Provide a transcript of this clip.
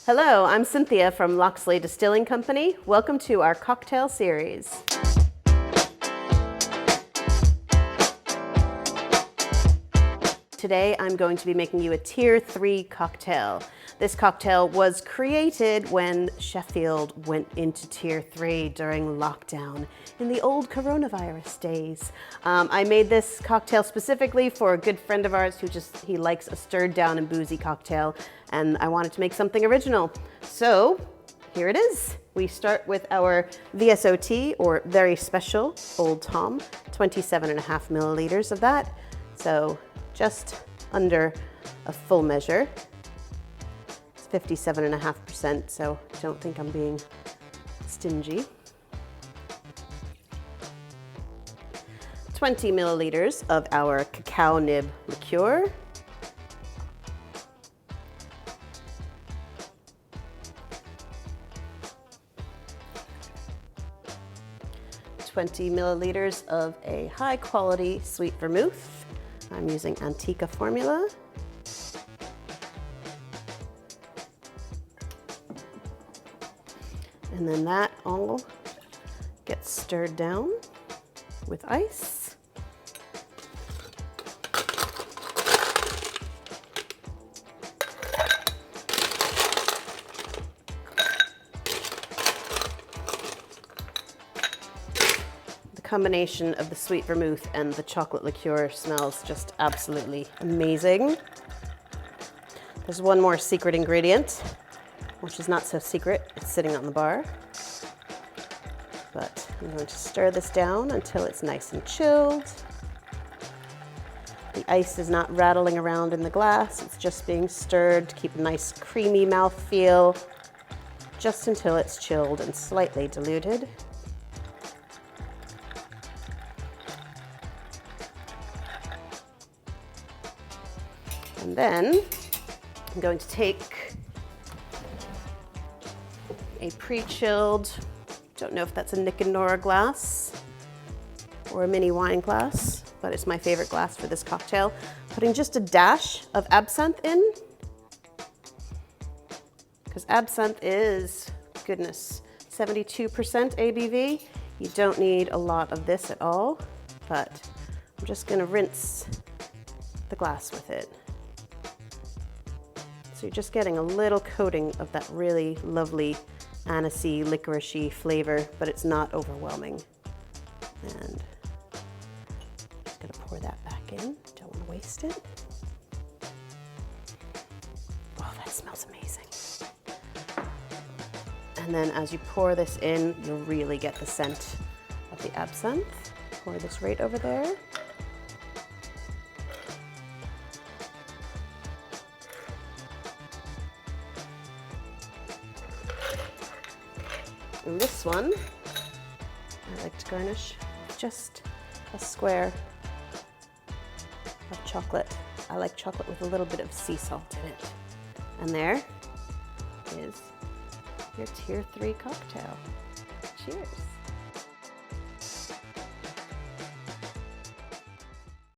Hello, I'm Cynthia from Locksley Distilling Company. Welcome to our cocktail series. Today I'm going to be making you a Tier 3 cocktail. This cocktail was created when Sheffield went into Tier 3 during lockdown in the old coronavirus days. I made this cocktail specifically for a good friend of ours who he likes a stirred down and boozy cocktail, and I wanted to make something original. So here it is. We start with our VSOT, or very special Old Tom, 27.5 milliliters of that. So just under a full measure. It's 57.5%, so I don't think I'm being stingy. 20 milliliters of our cacao nib liqueur. $20 milliliters of a high quality sweet vermouth. I'm using Antica formula. And then that all gets stirred down with ice. Combination of the sweet vermouth and the chocolate liqueur smells just absolutely amazing. There's one more secret ingredient, which is not so secret. It's sitting on the bar. But I'm going to stir this down until it's nice and chilled. The ice is not rattling around in the glass. It's just being stirred to keep a nice creamy mouthfeel, just until it's chilled and slightly diluted. And then I'm going to take a pre-chilled, don't know if that's a Nick Nora glass or a mini wine glass, but it's my favorite glass for this cocktail. Putting just a dash of absinthe in, because absinthe is, goodness, 72% ABV. You don't need a lot of this at all, but I'm just gonna rinse the glass with it. So you're just getting a little coating of that really lovely anisey, licoricey flavor, but it's not overwhelming. And I'm just gonna pour that back in. Don't wanna waste it. Oh, that smells amazing. And then as you pour this in, you'll really get the scent of the absinthe. Pour this right over there. And this one, I like to garnish just a square of chocolate. I like chocolate with a little bit of sea salt in it. And there is your Tier 3 cocktail. Cheers.